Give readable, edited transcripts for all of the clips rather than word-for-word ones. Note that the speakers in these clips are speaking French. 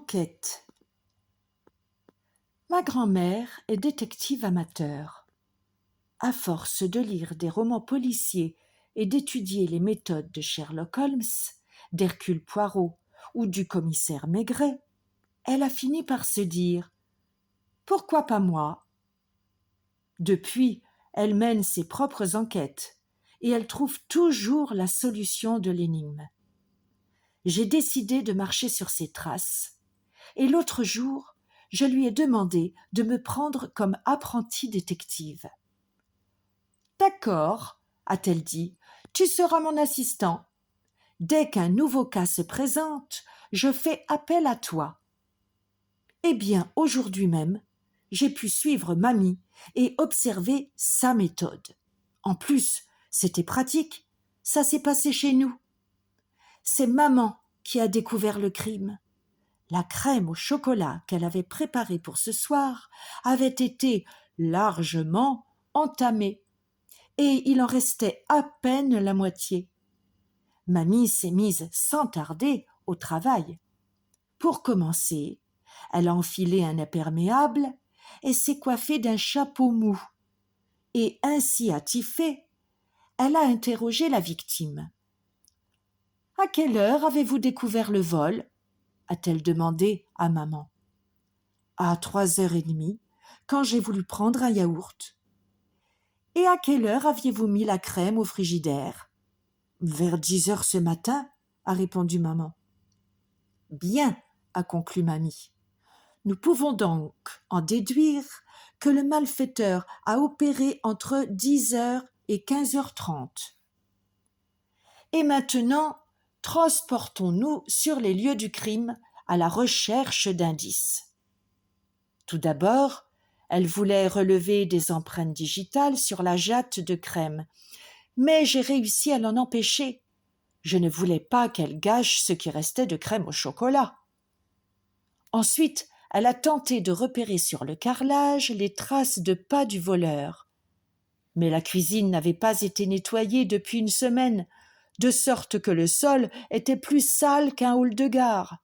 Enquête. Ma grand-mère est détective amateur. À force de lire des romans policiers et d'étudier les méthodes de Sherlock Holmes, d'Hercule Poirot ou du commissaire Maigret, elle a fini par se dire « Pourquoi pas moi ?» Depuis, elle mène ses propres enquêtes et elle trouve toujours la solution de l'énigme. J'ai décidé de marcher sur ses traces et l'autre jour, je lui ai demandé de me prendre comme apprentie détective. « D'accord, a-t-elle dit, tu seras mon assistant. Dès qu'un nouveau cas se présente, je fais appel à toi. » Eh bien, aujourd'hui même, j'ai pu suivre Mamie et observer sa méthode. En plus, c'était pratique, ça s'est passé chez nous. C'est maman qui a découvert le crime. La crème au chocolat qu'elle avait préparée pour ce soir avait été largement entamée et il en restait à peine la moitié. Mamie s'est mise sans tarder au travail. Pour commencer, elle a enfilé un imperméable et s'est coiffée d'un chapeau mou. Et ainsi attifée, elle a interrogé la victime. « À quelle heure avez-vous découvert le vol ?» a-t-elle demandé à maman. « À 3h30, quand j'ai voulu prendre un yaourt. »« Et à quelle heure aviez-vous mis la crème au frigidaire ?»« Vers 10h ce matin, » a répondu maman. « Bien, » a conclu Mamie. « Nous pouvons donc en déduire que le malfaiteur a opéré entre 10h et 15h30. Et maintenant, transportons-nous sur les lieux du crime à la recherche d'indices. Tout d'abord, elle voulait relever des empreintes digitales sur la jatte de crème, mais j'ai réussi à l'en empêcher. Je ne voulais pas qu'elle gâche ce qui restait de crème au chocolat. Ensuite, elle a tenté de repérer sur le carrelage les traces de pas du voleur. Mais la cuisine n'avait pas été nettoyée depuis une semaine, de sorte que le sol était plus sale qu'un hall de gare.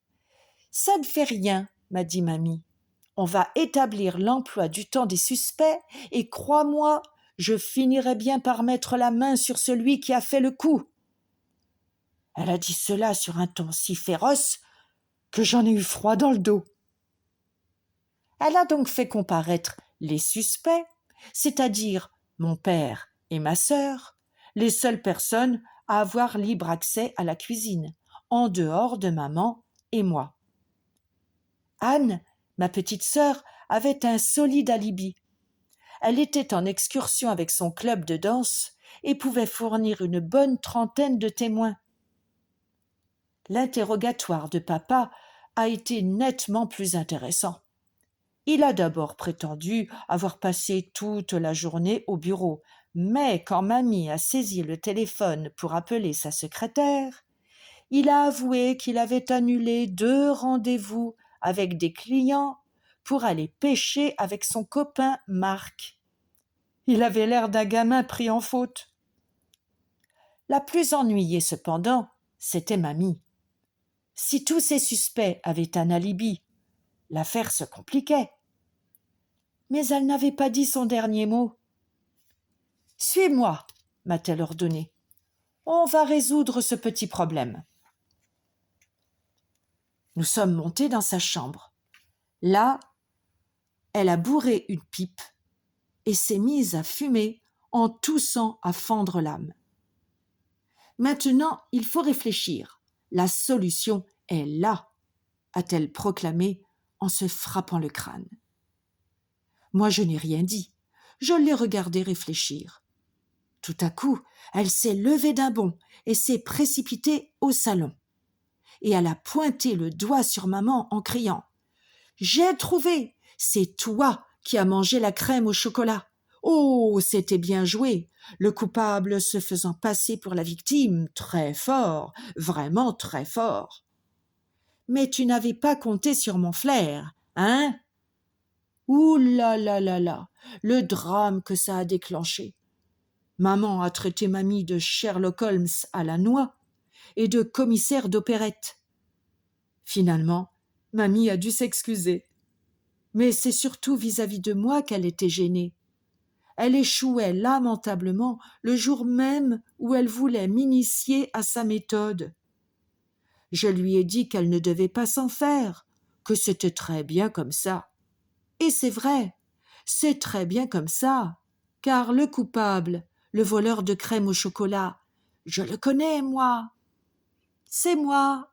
« Ça ne fait rien, » m'a dit Mamie. « On va établir l'emploi du temps des suspects et crois-moi, je finirai bien par mettre la main sur celui qui a fait le coup. » Elle a dit cela sur un ton si féroce que j'en ai eu froid dans le dos. Elle a donc fait comparaître les suspects, c'est-à-dire mon père et ma sœur, les seules personnes à avoir libre accès à la cuisine, en dehors de maman et moi. Anne, ma petite sœur, avait un solide alibi. Elle était en excursion avec son club de danse et pouvait fournir une bonne trentaine de témoins. L'interrogatoire de papa a été nettement plus intéressant. Il a d'abord prétendu avoir passé toute la journée au bureau, mais quand Mamie a saisi le téléphone pour appeler sa secrétaire, il a avoué qu'il avait annulé 2 rendez-vous avec des clients pour aller pêcher avec son copain Marc. Il avait l'air d'un gamin pris en faute. La plus ennuyée cependant, c'était Mamie. Si tous ces suspects avaient un alibi, l'affaire se compliquait. Mais elle n'avait pas dit son dernier mot. « Suis-moi » m'a-t-elle ordonné. « On va résoudre ce petit problème. » Nous sommes montés dans sa chambre. Là, elle a bourré une pipe et s'est mise à fumer en toussant à fendre l'âme. « Maintenant, il faut réfléchir. La solution est là, » a-t-elle proclamé en se frappant le crâne. Moi, je n'ai rien dit. Je l'ai regardée réfléchir. Tout à coup, elle s'est levée d'un bond et s'est précipitée au salon. Et elle a pointé le doigt sur maman en criant « J'ai trouvé! C'est toi qui as mangé la crème au chocolat! Oh, c'était bien joué! Le coupable se faisant passer pour la victime, très fort, vraiment très fort! Mais tu n'avais pas compté sur mon flair, hein? » Ouh là là là là, le drame que ça a déclenché. Maman a traité Mamie de Sherlock Holmes à la noix et de commissaire d'opérette. Finalement, Mamie a dû s'excuser. Mais c'est surtout vis-à-vis de moi qu'elle était gênée. Elle échouait lamentablement le jour même où elle voulait m'initier à sa méthode. Je lui ai dit qu'elle ne devait pas s'en faire, que c'était très bien comme ça. Et c'est vrai, c'est très bien comme ça, car le coupable, le voleur de crème au chocolat, je le connais, moi. C'est moi.